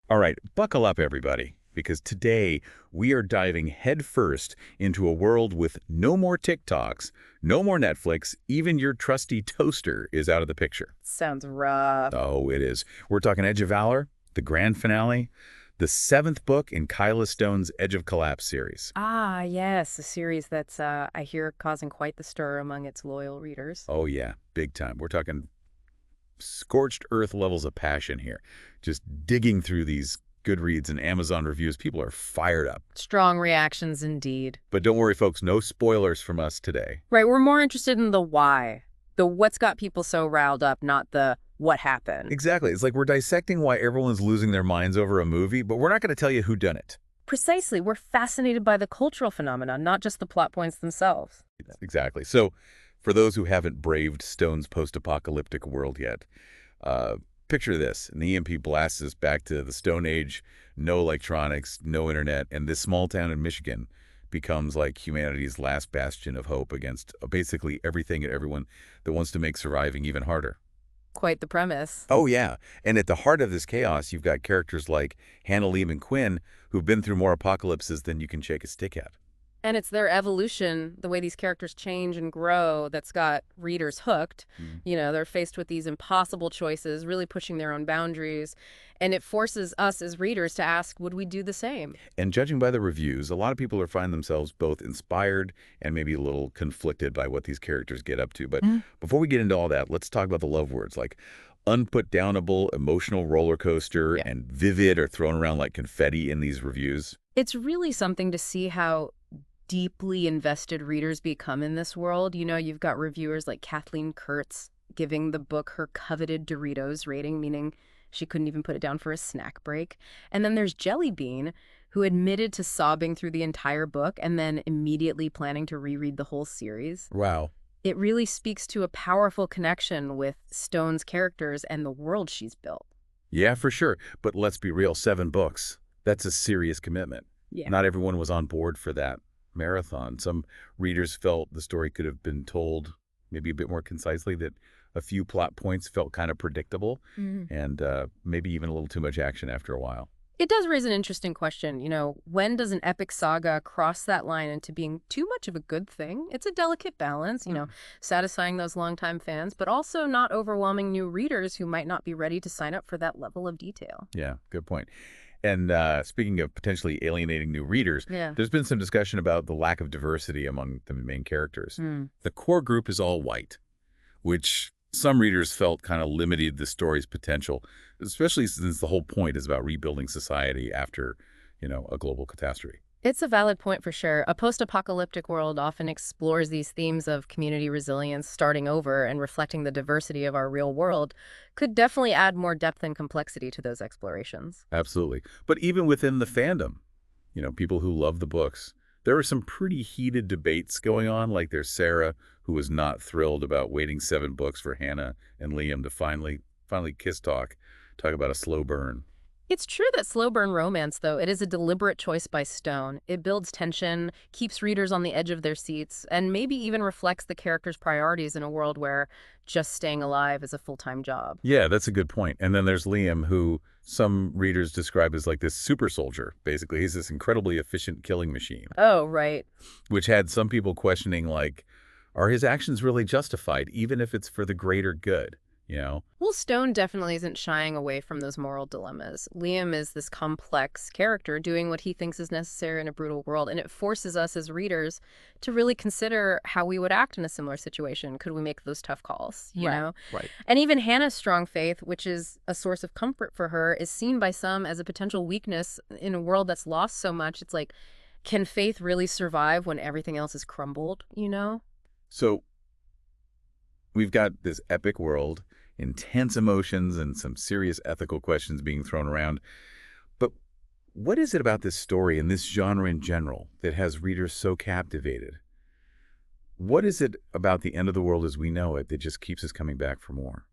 All right, buckle up, everybody, because today we are diving headfirst into a world with no more TikToks, no more Netflix, even your trusty toaster is out of the picture. Sounds rough. Oh, it is. We're talking Edge of Valor, the grand finale, the seventh book in Kyla Stone's Edge of Collapse series. Ah, yes, a series that's, I hear, causing quite the stir among its loyal readers. Oh, yeah, big time. We're talking scorched earth levels of passion here. Just digging through these Goodreads and Amazon reviews, people are fired up. Strong reactions indeed. But don't worry, folks, no spoilers from us today. Right, we're more interested in the why. The what's got people so riled up, not the what happened. Exactly. It's like we're dissecting why everyone's losing their minds over a movie, but we're not going to tell you who done it. Precisely, we're fascinated by the cultural phenomena, not just the plot points themselves. Exactly. So for those who haven't braved Stone's post-apocalyptic world yet, picture this. An EMP blasts us back to the Stone Age, no electronics, no internet, and this small town in Michigan becomes like humanity's last bastion of hope against basically everything and everyone that wants to make surviving even harder. Quite the premise. Oh, yeah. And at the heart of this chaos, you've got characters like Hannah, Liam, and Quinn who've been through more apocalypses than you can shake a stick at. And it's their evolution, the way these characters change and grow, that's got readers hooked. Mm. You know, they're faced with these impossible choices, really pushing their own boundaries. And it forces us as readers to ask, would we do the same? And judging by the reviews, a lot of people are finding themselves both inspired and maybe a little conflicted by what these characters get up to. But before we get into all that, let's talk about the love words like unputdownable, emotional roller coaster, Yeah. and vivid are thrown around like confetti in these reviews. It's really something to see how deeply invested readers become in this world. You know, you've got reviewers like Kathleen Kurtz giving the book her coveted Doritos rating, meaning she couldn't even put it down for a snack break. And then there's Jelly Bean, who admitted to sobbing through the entire book and then immediately planning to reread the whole series. Wow. It really speaks to a powerful connection with Stone's characters and the world she's built. Yeah, for sure. But let's be real, 7 books. That's a serious commitment. Yeah. Not everyone was on board for that marathon. Some readers felt the story could have been told maybe a bit more concisely, that a few plot points felt kind of predictable and maybe even a little too much action after a while. It does raise an interesting question. You know, when does an epic saga cross that line into being too much of a good thing? It's a delicate balance, you know, satisfying those longtime fans, but also not overwhelming new readers who might not be ready to sign up for that level of detail. Yeah, good point. And speaking of potentially alienating new readers, Yeah. there's been some discussion about the lack of diversity among the main characters. Mm. The core group is all white, which some readers felt kind of limited the story's potential, especially since the whole point is about rebuilding society after, a global catastrophe. It's a valid point for sure. A post-apocalyptic world often explores these themes of community resilience, starting over, and reflecting the diversity of our real world could definitely add more depth and complexity to those explorations. Absolutely. But even within the fandom, people who love the books, there are some pretty heated debates going on. Like there's Sarah, who was not thrilled about waiting 7 books for Hannah and Liam to finally talk about a slow burn. It's true that slow burn romance, though, it is a deliberate choice by Stone. It builds tension, keeps readers on the edge of their seats, and maybe even reflects the character's priorities in a world where just staying alive is a full-time job. Yeah, that's a good point. And then there's Liam, who some readers describe as like this super soldier. Basically, he's this incredibly efficient killing machine, Oh, right. which had some people questioning, like, are his actions really justified, even if it's for the greater good? Well, Stone definitely isn't shying away from those moral dilemmas. Liam is this complex character doing what he thinks is necessary in a brutal world, and it forces us as readers to really consider how we would act in a similar situation. Could we make those tough calls, you know? Right. And even Hannah's strong faith, which is a source of comfort for her, is seen by some as a potential weakness in a world that's lost so much. It's like, can faith really survive when everything else is crumbled, you know? So we've got this epic world, intense emotions, and some serious ethical questions being thrown around. But what is it about this story and this genre in general that has readers so captivated? What is it about the end of the world as we know it that just keeps us coming back for more?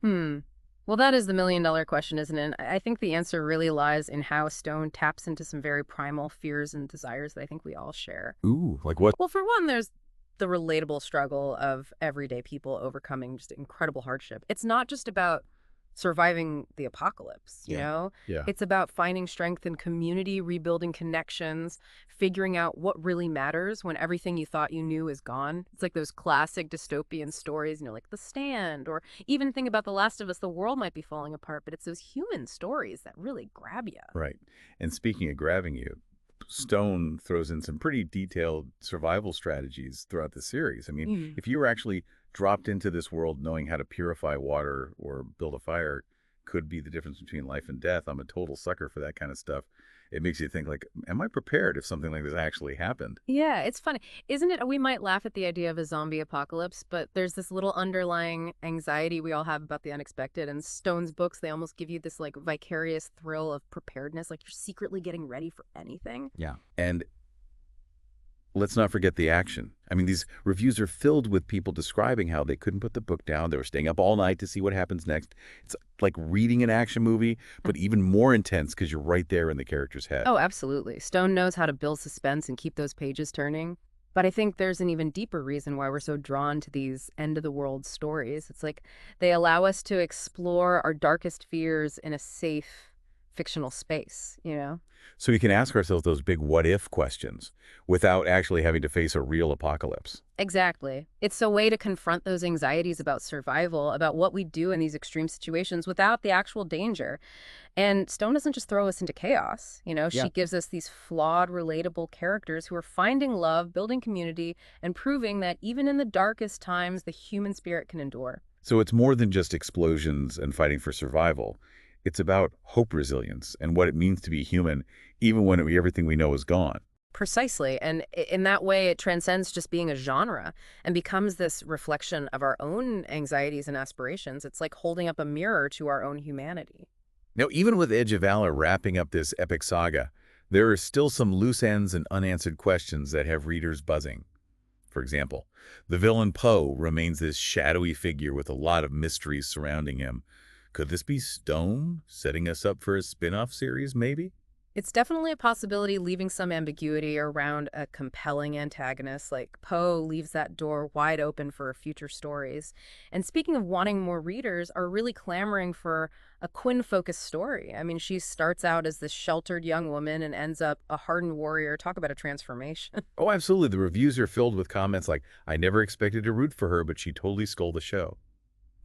Well, that is the million-dollar question, isn't it? I think the answer really lies in how Stone taps into some very primal fears and desires that I think we all share. Ooh, like what? Well, for one, there's the relatable struggle of everyday people overcoming just incredible hardship. It's not just about surviving the apocalypse, you Yeah. know? Yeah. It's about finding strength in community, rebuilding connections, figuring out what really matters when everything you thought you knew is gone. It's like those classic dystopian stories, like The Stand, or even think about The Last of Us. The world might be falling apart, but it's those human stories that really grab you. Right. And speaking of grabbing you, Stone throws in some pretty detailed survival strategies throughout the series. I mean, Mm. if you were actually dropped into this world knowing how to purify water or build a fire could be the difference between life and death. I'm a total sucker for that kind of stuff. It makes you think like, am I prepared if something like this actually happened? Yeah, it's funny. Isn't it? We might laugh at the idea of a zombie apocalypse, but there's this little underlying anxiety we all have about the unexpected. And Stone's books, they almost give you this like vicarious thrill of preparedness, like you're secretly getting ready for anything. Yeah. And let's not forget the action. I mean, these reviews are filled with people describing how they couldn't put the book down. They were staying up all night to see what happens next. It's like reading an action movie, but even more intense because you're right there in the character's head. Oh, absolutely. Stone knows how to build suspense and keep those pages turning. But I think there's an even deeper reason why we're so drawn to these end-of-the-world stories. It's like they allow us to explore our darkest fears in a safe, fictional space, you know? So we can ask ourselves those big what-if questions without actually having to face a real apocalypse. Exactly. It's a way to confront those anxieties about survival, about what we do in these extreme situations without the actual danger. And Stone doesn't just throw us into chaos. Yeah. She gives us these flawed, relatable characters who are finding love, building community, and proving that even in the darkest times, the human spirit can endure. So it's more than just explosions and fighting for survival. It's about hope resilience and what it means to be human, even when everything we know is gone. Precisely. And in that way, it transcends just being a genre and becomes this reflection of our own anxieties and aspirations. It's like holding up a mirror to our own humanity. Now, even with Edge of Valor wrapping up this epic saga, there are still some loose ends and unanswered questions that have readers buzzing. For example, the villain Poe remains this shadowy figure with a lot of mysteries surrounding him. Could this be Stone setting us up for a spin-off series, maybe? It's definitely a possibility, leaving some ambiguity around a compelling antagonist. Like Poe leaves that door wide open for future stories. And speaking of wanting more, readers are really clamoring for a Quinn-focused story. I mean, she starts out as this sheltered young woman and ends up a hardened warrior. Talk about a transformation. Oh, absolutely. The reviews are filled with comments like, I never expected to root for her, but she totally stole the show.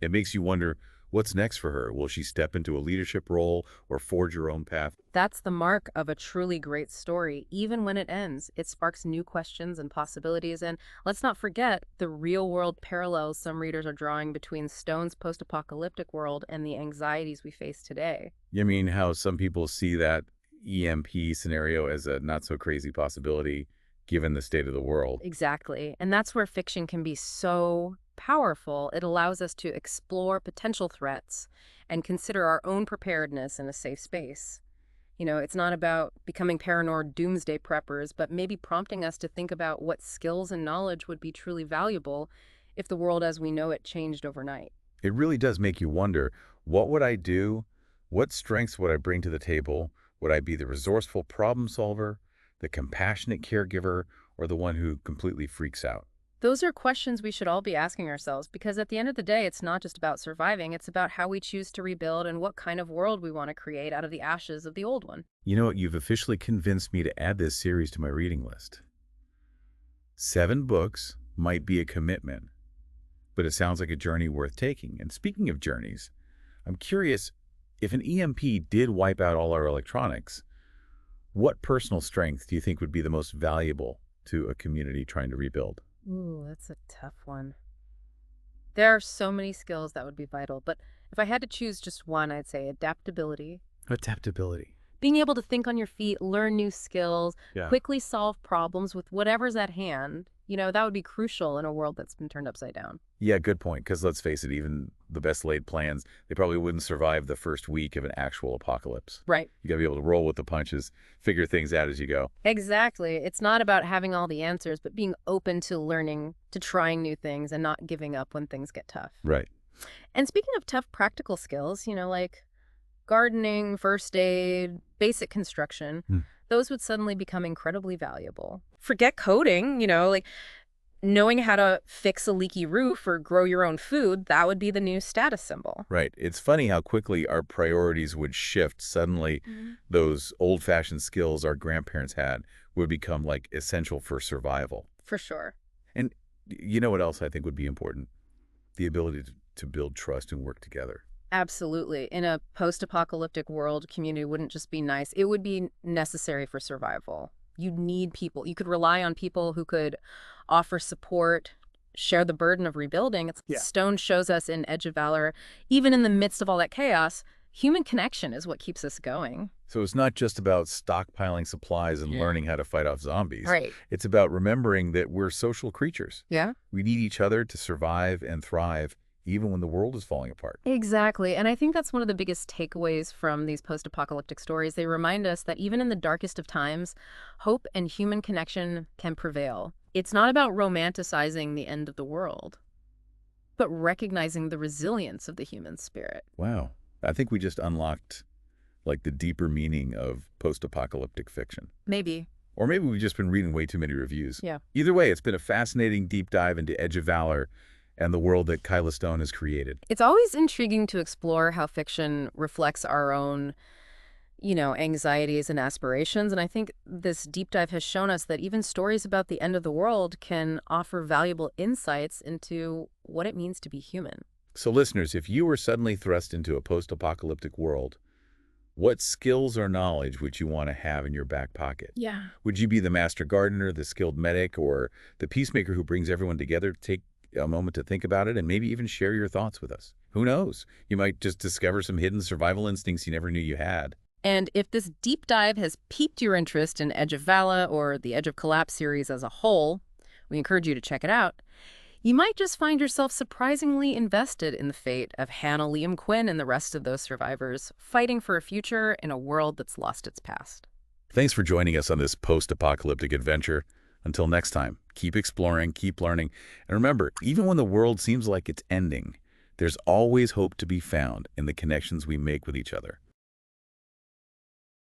It makes you wonder, what's next for her? Will she step into a leadership role or forge her own path? That's the mark of a truly great story. Even when it ends, it sparks new questions and possibilities. And let's not forget the real-world parallels some readers are drawing between Stone's post-apocalyptic world and the anxieties we face today. You mean how some people see that EMP scenario as a not-so-crazy possibility given the state of the world? Exactly. And that's where fiction can be so powerful. It allows us to explore potential threats and consider our own preparedness in a safe space. It's not about becoming paranoid doomsday preppers, but maybe prompting us to think about what skills and knowledge would be truly valuable if the world as we know it changed overnight. It really does make you wonder, what would I do? What strengths would I bring to the table? Would I be the resourceful problem solver, the compassionate caregiver, or the one who completely freaks out? Those are questions we should all be asking ourselves because at the end of the day, it's not just about surviving, it's about how we choose to rebuild and what kind of world we want to create out of the ashes of the old one. You know what? You've officially convinced me to add this series to my reading list. 7 books might be a commitment, but it sounds like a journey worth taking. And speaking of journeys, I'm curious, if an EMP did wipe out all our electronics, what personal strength do you think would be the most valuable to a community trying to rebuild? Ooh, that's a tough one. There are so many skills that would be vital, but if I had to choose just one, I'd say adaptability. Adaptability. Being able to think on your feet, learn new skills, Yeah. quickly solve problems with whatever's at hand, that would be crucial in a world that's been turned upside down. Yeah, good point. Because let's face it, even the best laid plans, they probably wouldn't survive the first week of an actual apocalypse. Right. You got to be able to roll with the punches, figure things out as you go. Exactly. It's not about having all the answers, but being open to learning, to trying new things, and not giving up when things get tough. Right. And speaking of tough practical skills, like gardening, first aid, basic construction, those would suddenly become incredibly valuable. Forget coding, like Knowing how to fix a leaky roof or grow your own food, that would be the new status symbol. Right. It's funny how quickly our priorities would shift. Suddenly, those old-fashioned skills our grandparents had would become, like, essential for survival. For sure. And you know what else I think would be important? The ability to build trust and work together. Absolutely. In a post-apocalyptic world, community wouldn't just be nice. It would be necessary for survival. You need people. You could rely on people who could offer support, share the burden of rebuilding. Stone shows us in Edge of Valor, even in the midst of all that chaos, human connection is what keeps us going. So it's not just about stockpiling supplies and learning how to fight off zombies. Right. It's about remembering that we're social creatures. Yeah. We need each other to survive and thrive, even when the world is falling apart. Exactly. And I think that's one of the biggest takeaways from these post-apocalyptic stories. They remind us that even in the darkest of times, hope and human connection can prevail. It's not about romanticizing the end of the world, but recognizing the resilience of the human spirit. Wow. I think we just unlocked, like, the deeper meaning of post-apocalyptic fiction. Maybe. Or maybe we've just been reading way too many reviews. Yeah. Either way, it's been a fascinating deep dive into Edge of Valor and the world that Kyla Stone has created. It's always intriguing to explore how fiction reflects our own, anxieties and aspirations. And I think this deep dive has shown us that even stories about the end of the world can offer valuable insights into what it means to be human. So listeners, if you were suddenly thrust into a post-apocalyptic world, what skills or knowledge would you want to have in your back pocket? Yeah. Would you be the master gardener, the skilled medic, or the peacemaker who brings everyone together to take a moment to think about it and maybe even share your thoughts with us? Who knows? You might just discover some hidden survival instincts you never knew you had. And if this deep dive has piqued your interest in Edge of Valor or the Edge of Collapse series as a whole, we encourage you to check it out. You might just find yourself surprisingly invested in the fate of Hannah Liam Quinn and the rest of those survivors, fighting for a future in a world that's lost its past. Thanks for joining us on this post-apocalyptic adventure. Until next time, keep exploring, keep learning, and remember, even when the world seems like it's ending, there's always hope to be found in the connections we make with each other.